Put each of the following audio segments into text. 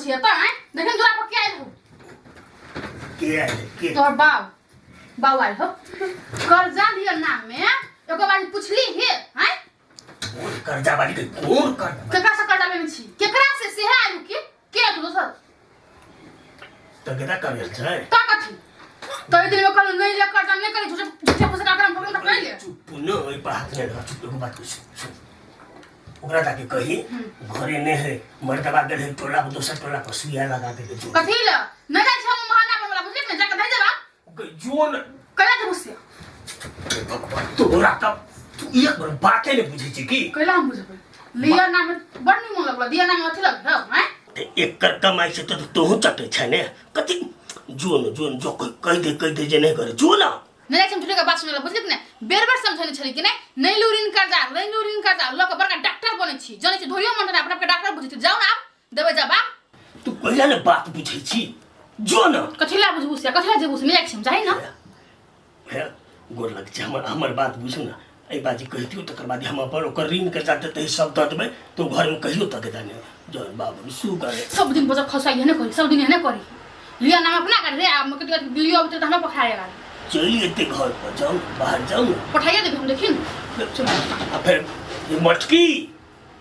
छी त हैं देखन दूरा पर के आइल हो के तोर बाऊ आइल हो कर्जा दिया नाम में एको बार पूछली हे हैं कौन कर्जा वाली के कौन कर्जा केकरा से कर्जा लेने छी केकरा से है आयु के तू दोसर तो केदा करल छै का कथी तो दिन में कल नहीं ले कर्जा नहीं करे झूठे फसे का काम पकड़ कर ले चुप न ओइ पर हाथ नहीं लगा चुप एगो बात सुन ओकरा जाके कही घरे ने है मर्दबा गेल है टोला को दोसर टोला पर सुइया लगा दे जो कथी ले नहीं जाय छ महाना पर वाला बुझले ने जाके दे देबा जोन कला दे बुझसे भगवान तोरा तब तू एक बार बाते नहीं बुझे छी की कला हम बुझबै लिया नाम बड़ नहीं मन लगला दिया नाम अथी लग हैं एक कर कमाई से तो तोहू चटे छै ने कथी जोन जो कह दे जे नहीं करे जो ना नहीं हम झूठे का बात सुनला बुझलिक ने बेर समझाने छली कि नहीं लूरिन कर्जा लोक बड़का डॉक्टर बने छी जाने छी धोरियो मन अपना के डॉक्टर बुझी जाओ ना आप देबे जवाब तू कहिया ने बात बुझै छी जो ना कथिला बुझबू से कथिला जेबू से नहीं हम जाई ना है गोर लग छै हमर बात बुझू ना ए बाजी कहितियो तकर बाद हम अपन ओकर ऋण के जाते ते सब द देबै तो घर में कहियो तक जाने जौन बाबू सु करे सब दिन बजा खसाई है ने करी सब दिन है ने करी लिया नाम अपना कर रे हम के लियो अब तो हमरा पखाएगा चलिए ते घर पर जाओ बाहर जाओ पठाइए देबे हम देखिन आ फिर ये मटकी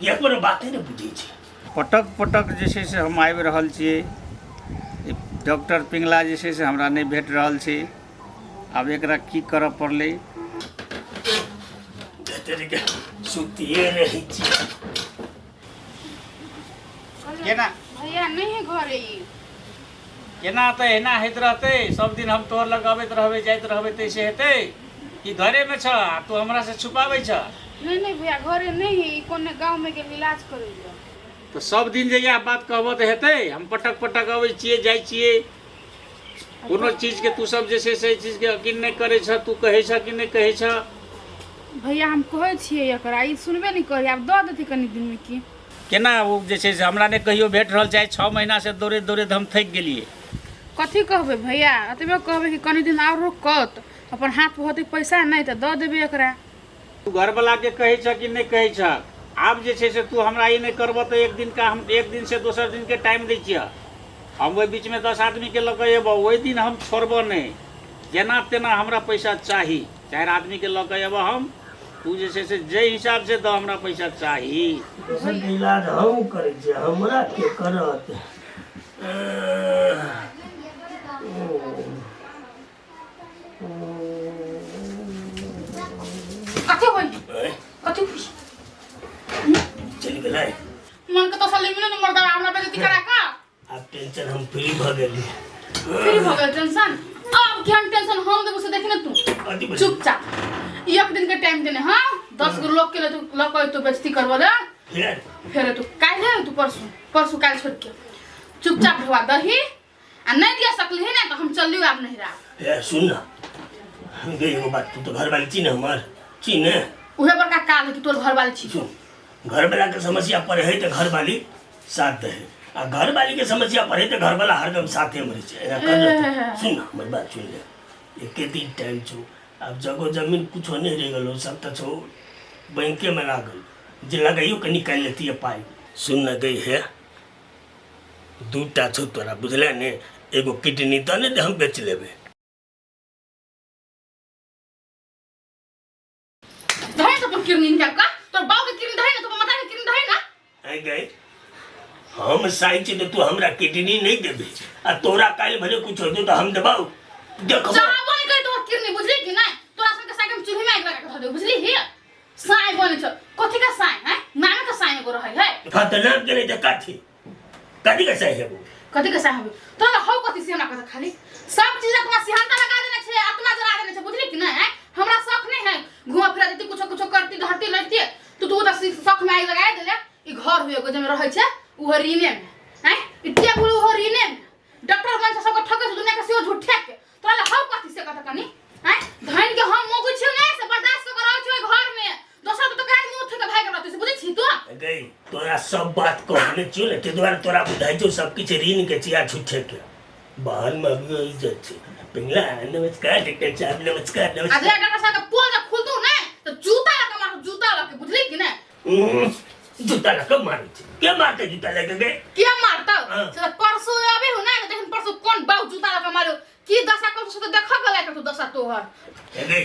ये पर बाते ने बुझै छी पटक जे छै से हम आबि रहल छियै डॉक्टर पिंगला जे छै से हमरा नहीं भेट रहल छै आब एकरा की करऽ पड़लै तेरे के सुतिए रही छी केना भैया नहीं घरे केना तऽ एना होइत रहतै सब दिन हम तोहर लग अबैत रहबै जाइत रहबै तैसे हेतै कि घरे में छ तू हमरा से छुपाबै छ नहीं भैया घरे नहीं है कोने गांव में के इलाज करे तो सब दिन जे यह बात कहबो तऽ हेतै हम पटक अबै छियै जाइ छियै कोनो चीज के तू सब जे छै से चीज के यकीन नहीं करे छ तू कहै छ कि नहीं कहै छ भैया हम कहै छियै एकरा ई सुनबे नहीं करी आब द देती कनी दिन में की केना ओ जे छै से हमरा नहीं कहियो भेट रहल चाहे 6 महीना से दौड़े हम थक गेलियै कथी कहबे भैया अतबे कहबे कि कनी दिन और रुकत अपन हाथ होते पैसा नहीं त द देबे एकरा तू घर वाला के कहै छ कि नहीं कहै छ आब जे छै से तू हमरा ई नहीं करबो तो हम एक दिन से दोसर दिन के टाइम दै छियै हम ओहि बीच में 10 आदमी के लऽ के एबो ओहि दिन हम छोड़बो नहीं जेना तेना हमरा पैसा चाही 4 आदमी के लऽ के एबो हम तू जे छै से जे हिसाब से तो हमरा पैसा चाही इलाज हम करे छै हमरा के करत कथी होई कथी चली गेलै मन के तो सलीम ने मर्दा हमरा पे करा का अब टेंशन हम फ्री भ गेली फ्री हो गया टेंशन अब क्या टेंशन हम देबो से देखी ना तू चुपचाप एक दिन के टाइम देने हां 10 गो लोग के लिए तू लोग तो बेइज्जती करबो रे फिर तू काहे तू परसों काल छोड़ के चुपचाप ढवा दही आ नहीं दिया सकली है ना तो हम चल लियो आप नहीं रहा ए सुन ना गई वो बात तू तो घर वाली छी ना हमार छी ने उहे बड़का काल है कि तोर घर वाले छी सुन घर वाला के समस्या पड़े है तो घर वाली साथ दे आ घर वाली के समस्या पड़े तो घर वाला हरदम साथे मरे छै एना कर सुन ना हमर बात सुन ले एके दिन टाइम छो अब जगह जमीन कुछ नहीं रह गलो सब तो छो बैंके में लागल जे लगाइयो के निकाल लेती है पाई सुन ना गई है दूटा छो तोरा बुझले ने एगो किडनी त ने हम बेच लेबे दही तो किडनी निकाल का तोर बाऊ के किडनी दही ना तो माता के किडनी दही ना आई गए हम साई छी तो तू हमरा किडनी नहीं देबे आ तोरा काल भले कुछ हो तो हम देबाऊ देखो चाहा बने करे तो किडनी बुझली कि नहीं तोरा सन के साइकिल में चूल्हे में आग लगा के धो दे बुझली हे साई बने छ कथि का साई है नाम का साई एगो रहै है खतरनाक के नहीं काथी काथी का साई है वो कथि का साई हबे तोरा हौ कथि से ना कथा खाली सब चीज अपना सिहानता लगा देने छे आत्मा जला देने छे बुझली कि नहीं हमरा शौक नहीं है घुमा फिरा देती कुछ करती धरती लड़ती तू तो शौक में आग लगा देले ई घर हुए गो जे में रहै छे उहो रीने में हैं इत्ते बुढ़ उहो रीने में डॉक्टर मन से सब ठके दुनिया के सेहो झूठे के तोरा हौ कथि से कथा कनी हैं धन के हम मोगु छियो नहीं से बर्दाश्त कराओ छियो घर में दोसर तो काहे मुंह थे के भाई करत से बुझी छी तू गई तोरा सब बात कहने छियो ने ते द्वारा तोरा बुझाई जो सब किछ ऋण के चिया छुछे के बाहर में भी इज्जत छे पिंगला नमस्कार डॉक्टर साहब नमस्कार आज डॉक्टर साहब का पोल जब खुल दू ना तो जूता लगा मार जूता लगा बुझली कि नहीं जूता लगा मारे के मारते जूता लगे गए क्या मारता हाँ। से परसों आबे हो ना देखन परसों कौन बाऊ जूता लगा मारो की दशा को से तो देखा गला के तो दशा तोहर अरे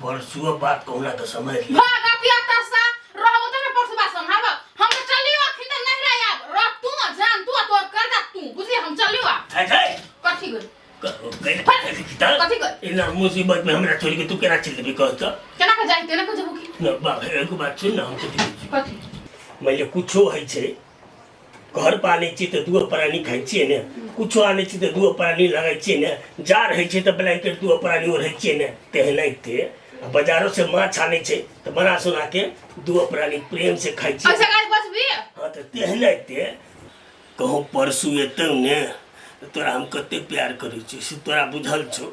परसुआ बात कहना तो समझ ले भागतिया तसा रहबो त परसों बात संभाव हम तो चलियो अखिन त नहीं रह आब रह तू जान तू तोर कर दा तू बुझी हम चलियो है कथि गल कथी कर इन मुसीबत में हमरा छोड़ के तू केना चल देबी कहत केना के जाई तेना के जबो की न बाप एगो बात सुन ना हम कथि मैले कुछो है छे घर पाले छी त दुओ प्राणी खाइ छी ने कुछो आने छी त दुओ प्राणी लगाइ छी ने जार है छे त ब्लैंकेट दुओ प्राणी ओढ़ै छी ने तेहनाइते बाजारों से माछ आने छे त बना सुना के दुओ प्राणी प्रेम से खाइ छी अच्छा गाय बचबी हां त तेहनाइते कहूं परसू एतौ ने तोरा हम कते प्यार करै छी से तोरा बुझल छौ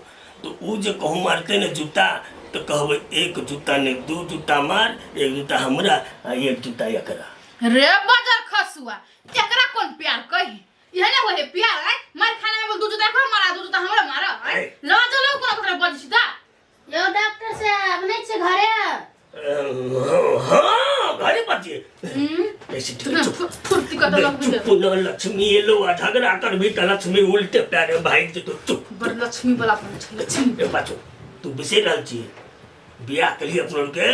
तो उ जे कहूं मारते ने जूता तो कहबै एक जूता ने दू जूता मार एक जूता हमरा आ एक जूता एकरा रे बाजार खसुआ एकरा कौन प्यार कही इहे ना होए प्यार है मार खाना में बोल दू जूता को मारा दू जूता हमरा मारा है ल चलो कोन कोन बजि दा यो डॉक्टर साहब नहीं छे घरे हाँ घरे बजे ऐसे फुर्ती का तो लग दे पुनः लक्ष्मी एलो आ झगड़ा कर भी त लक्ष्मी उल्टे पैर में भाई जे तो चुप बड़ लक्ष्मी वाला अपन छे लक्ष्मी ए बाचो तू बिसे रहल छी बियाह के लिए अपन के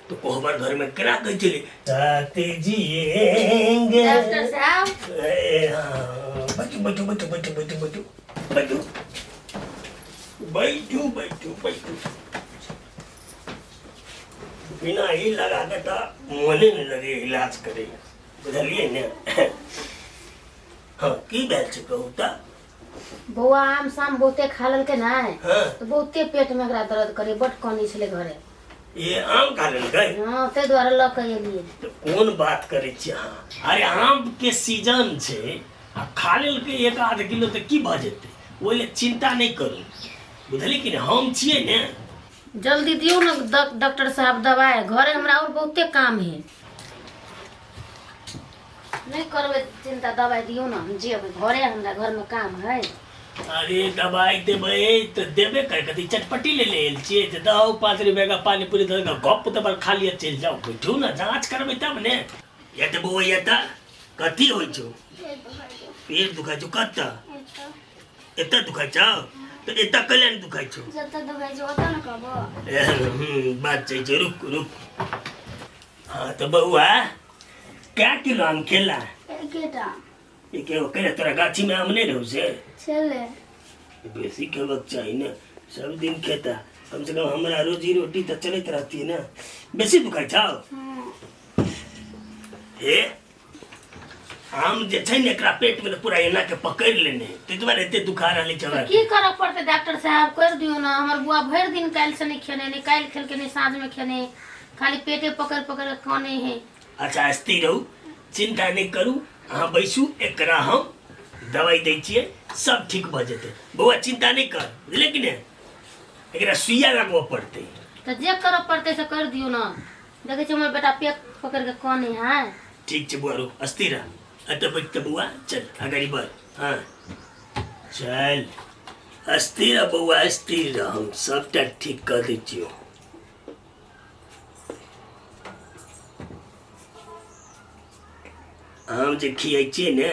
तो कोहबर घर में केना कह चली साथे जिएंगे डॉक्टर साहब बैठो बैठो बैठो बैठो बैठो बैठो बैठो बैठो बैठो बैठो बिना ही लगा के तो मने नहीं लगे इलाज करे बुझलिए ने हाँ की बैल से कहूँ ता बउआ आम शाम बहुते खा लल के ना हाँ तो बहुते पेट में एकरा दर्द करे बट कनी छले घरे ये आम खा लेल गए हां ते द्वारा ल के एलिए तो कौन बात करे छी अहाँ अरे आम के सीजन छे आ खा लेल के 1-8 किलो तो की भ जेते ओले चिंता नहीं करू बुझली कि हम छिए ने जल्दी दियो ना डॉक्टर साहब दवाई घरे हमरा और बहुते काम है नहीं करबे चिंता दवाई दियो ना हम जेबे घरे हमरा घर में काम है अरे दवाई देबे तो देबे कर कथी चटपटी ले लेल छिए जे दहो 5 रुपया का पानी पूरी दे गप तो पर खा लिया चल जाओ बैठू ना जांच करबे तब ने ये तो वो ये ता कथी होय छो पेट दुखाय छो कत्ता एता दुखाय छो तो एता कल्याण दुखाय छो जत्ता दवाई जो होता ना कहबो बात चाहिए रुक रुक हाँ तो बउआ क्या किलो आम खेला एकेटा ये क्या करे तोरा गाछी में आम नहीं रहू से चले बेसी खेबक चाहिए ना सब दिन खेता कम से कम हमारा रोजी रोटी तो चलत रहती है ना बेसी दुखाई छाओ ए आम जे छै ने एकरा पेट में पूरा एना के पकड़ लेने ते तुम्हारे एते दुखा रहले छवा की करब पड़ते डॉक्टर साहब कर दियो ना हमर बुआ भर दिन काल से नहीं खेने नहीं काल खेल के नहीं साँझ में खेने खाली पेटे पकड़ पकड़ के खाने है अच्छा स्थिर रहू चिंता नहीं करू अहाँ बैसू एकरा हम दवाई दै छियै सब ठीक भ जेतै बउआ चिंता नहीं कर बुझले कि ने एकरा सुइया लगबऽ पड़तै तो जे करब पड़ते से कर दियो ना देखे छी हमर बेटा पेट पकड़ के खाने है ठीक छै बुआ रो अस्थिर रह अत बैठ के बुआ चल अगाड़ी बढ़ हाँ चल अस्थिर बउआ अस्थिर हम सबटा ठीक कर दै छियौ आम जे खियाइ छियै ने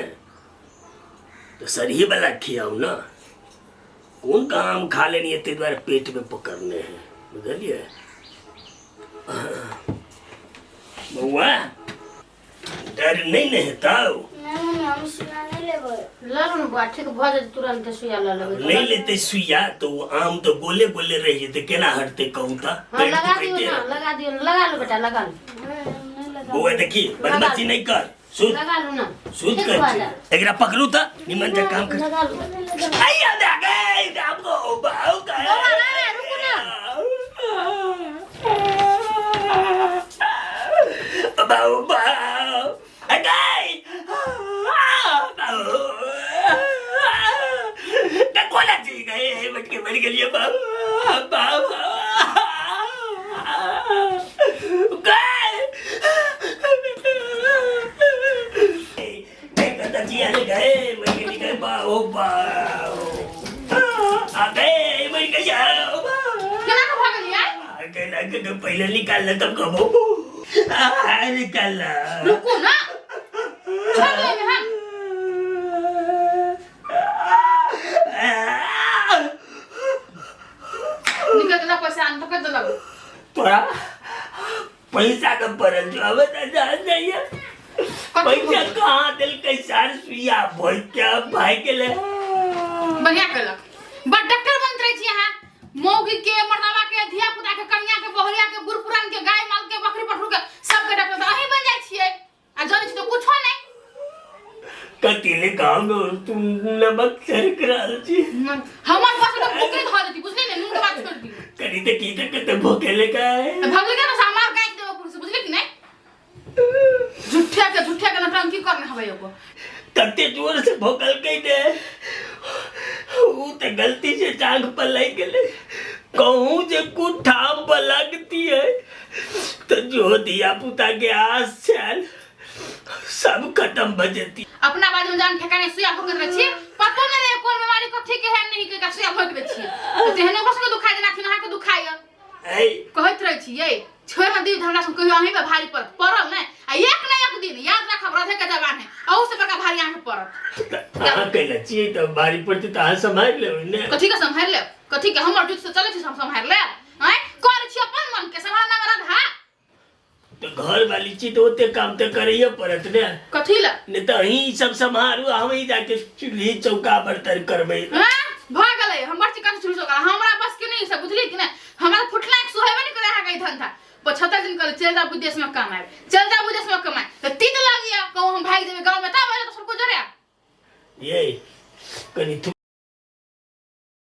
तो सही वाला खियाऊ ना कौन का आम खा लेनी है ते द्वारा पेट में पकड़ने हैं बुझलिए बउआ डर नहीं ने हेताऊ हम सुना नहीं लेबे लालो ना बुआ ठीक भ जाए तुरंत सुइया ला लेबे नहीं लेते सुइया तो वो आम तो गोले गोले रही तो केना हटते कहूँ था हां लगा दियो ना लगा लो बेटा लगा लो बउआ देखी बदमाशी नहीं कर सुन लगा लो ना सुन कर एकरा पकड़ू था निमन जा काम कर लगा लो आइया दे गए आपको बाऊ का रुको ना बाऊ बाऊ अगाई बाऊ क्या कोला जी गए बट के मर गई बाऊ बाऊ गए जिया ने गए मर गए बाऊ बाऊ आ गए मर गई केना के भागल यार अकेला के पहले निकाल ले तब कबो निकाल रुको ना चलो में हम जान तो कर देलक तोरा पैसा का परल जो अब जान जाइए पैसा कहाँ दिल के सार सुइया भाई क्या भाई के ले बढ़िया केलक बड़ डॉक्टर बनत रही छी यहाँ मौगी के मर्दावा के धिया पुता के कन्या के बहुरिया के बूढ़ पुरान के गाय माल के बकरी पठरू के सबके डॉक्टर तो अहीं बन जाय छियै आ जानै छी तो कुछो नहीं कतिले गाँव में तुम नमक सरक रहल छी हमर पास तो भूखे ध देती बुझली ने नून के बात छोड़ दी करी ते की ते भूखेले का है भगले के ना हमार गाय देबो पुलिस बुझली कि नहीं झूठे के नटंकी करने हवे एगो तते जोर से भोकल कई दे ऊ ते गलती से टांग पर लग गेले कहूं जे कुठाम पर लगती है तो जो दिया पुता के आस चल सब खत्म बजती अपना बाजू में जान ठेकाने सुइया भोगत रह छी पता नहीं रे कोन बीमारी कथि के है नहीं के सुइया भोग दे छी तो तेहने बस के दुखाई देना खिना के दुखाई ए कहत रह छी ये छोड़ में दी हमरा सब कहियो अहीं पे भारी पड़ल नहीं आ एक ना एक दिन याद रखब रहे के जवान है औ से बड़का भारी आंख पड़त हां कहला छी तो बारी पड़ती तो हां संभाल ले ने कथि के संभाल ले कथि के हमर जुत से चले छी हम संभाल ले हैं कर छी अपन मन के संभाल ना मरद हा तो घर वाली छी तो ओते काम तो करिए पड़त ने कथि ले ने तो ही सब समारू हम ही जाके चूल्ही चौका बर्तन करबे हां भाग गले हमर चिकन चुल सका हमरा बस के नहीं सब बुझली कि नहीं हमरा फुटला एक सोहेबे नहीं करे हा गई धन था 75 दिन कर चल जा विदेश में काम आए